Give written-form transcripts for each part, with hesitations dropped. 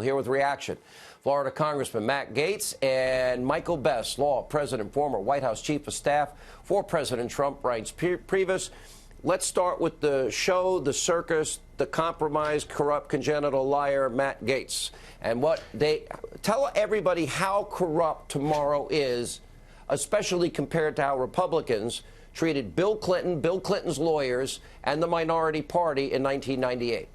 Here with reaction, Florida Congressman Matt Gaetz and Michael Best, law president, former White House chief of staff for President Trump, Reince Priebus. Let's start with the show, the circus, the compromised, corrupt, congenital liar, Matt Gaetz. And what they tell everybody how corrupt tomorrow is, especially compared to how Republicans treated Bill Clinton, Bill Clinton's lawyers, and the minority party in 1998.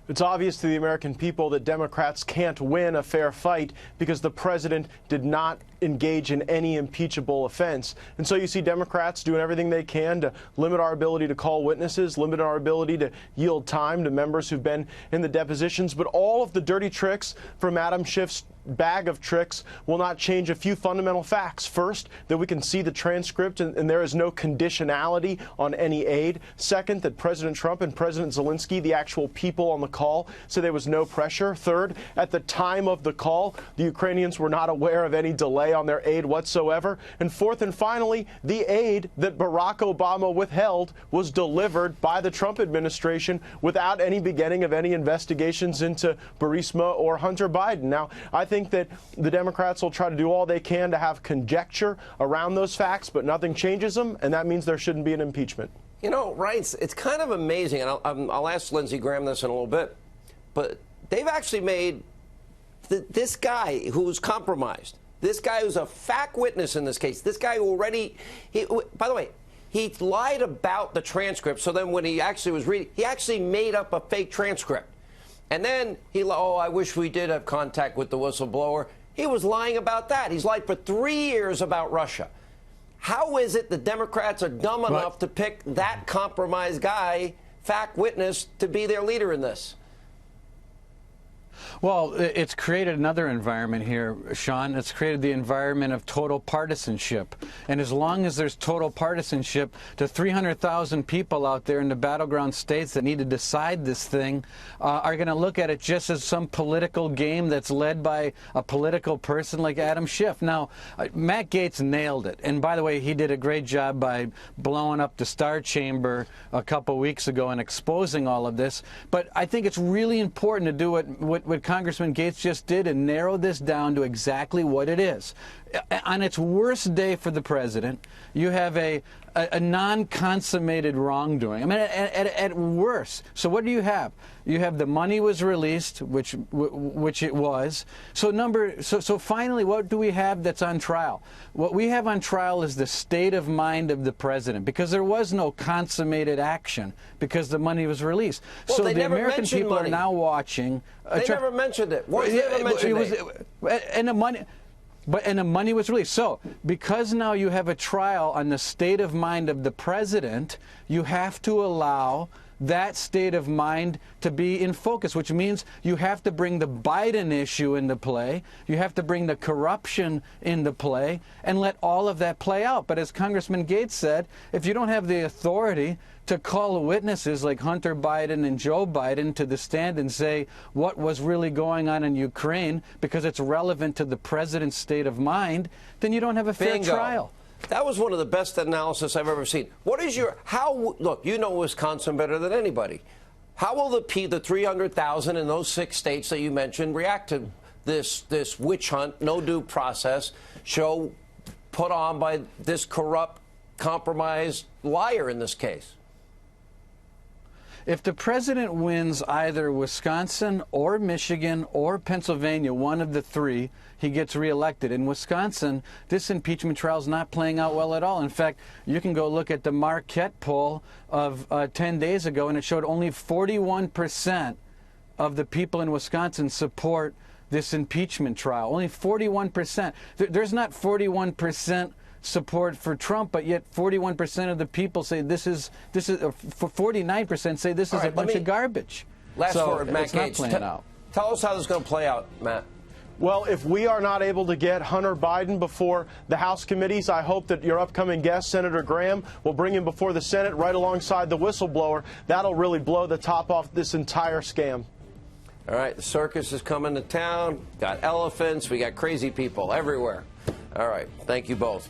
It's obvious to the American people that Democrats can't win a fair fight because the president did not engage in any impeachable offense. And so you see Democrats doing everything they can to limit our ability to call witnesses, limit our ability to yield time to members who've been in the depositions. But all of the dirty tricks from Adam Schiff's bag of tricks will not change a few fundamental facts. First, that we can see the transcript and there is no conditionality on any aid. Second, that President Trump and President Zelensky, the actual people on the call, said there was no pressure. Third, at the time of the call, the Ukrainians were not aware of any delay on their aid whatsoever. And fourth and finally, the aid that Barack Obama withheld was delivered by the Trump administration without any beginning of any investigations into Burisma or Hunter Biden. Now, I think that the Democrats will try to do all they can to have conjecture around those facts, but nothing changes them, and that means there shouldn't be an impeachment. You know, Reince, it's kind of amazing, and I'll ask Lindsey Graham this in a little bit, but they've actually made this guy who's compromised, this guy who's a fact witness in this case, this guy who already, by the way, he lied about the transcript, so then when he actually was reading, he actually made up a fake transcript. And then I wish we did have contact with the whistleblower. He was lying about that. He's lied for 3 years about Russia. How is it the Democrats are dumb enough to pick that compromised guy, fact witness, to be their leader in this? Well, it's created another environment here, Sean. It's created the environment of total partisanship. And as long as there's total partisanship, the 300,000 people out there in the battleground states that need to decide this thing are going to look at it just as some political game that's led by a political person like Adam Schiff. Now, Matt Gaetz nailed it. And by the way, he did a great job by blowing up the Star Chamber a couple weeks ago and exposing all of this. But I think it's really important to do what Congressman Gaetz just did and narrow this down to exactly what it is. On its worst day for the president, you have a non-consummated wrongdoing. I mean, at worst. So what do you have? You have the money was released, which it was. So finally, what do we have that's on trial? What we have on trial is the state of mind of the president, because there was no consummated action because the money was released. Well, so the American people are now watching. They never mentioned it. Why never mentioned it? And the money. And the money was released. So because now you have a trial on the state of mind of the president, you have to allow that state of mind to be in focus, which means you have to bring the Biden issue into play. You have to bring the corruption into play and let all of that play out. But as Congressman Gaetz said, if you don't have the authority to call witnesses like Hunter Biden and Joe Biden to the stand and say what was really going on in Ukraine because it's relevant to the president's state of mind, then you don't have a fair trial. That was one of the best analysis I've ever seen. What is look, you know Wisconsin better than anybody. How will the 300,000 in those 6 states that you mentioned react to this witch hunt, no due process show put on by this corrupt, compromised liar in this case? If the president wins either Wisconsin or Michigan or Pennsylvania, one of the 3, he gets reelected. In Wisconsin, this impeachment trial is not playing out well at all. In fact, you can go look at the Marquette poll of 10 days ago, and it showed only 41% of the people in Wisconsin support this impeachment trial. Only 41%. There's not 41% support for Trump, but yet 41% of the people say this is 49% say this is a bunch of garbage. Last word, Matt Gaetz. Tell us how this is going to play out, Matt. Well, if we are not able to get Hunter Biden before the House committees, I hope that your upcoming guest, Senator Graham, will bring him before the Senate right alongside the whistleblower. That'll really blow the top off this entire scam. All right, the circus is coming to town. Got elephants. We got crazy people everywhere. All right, thank you both.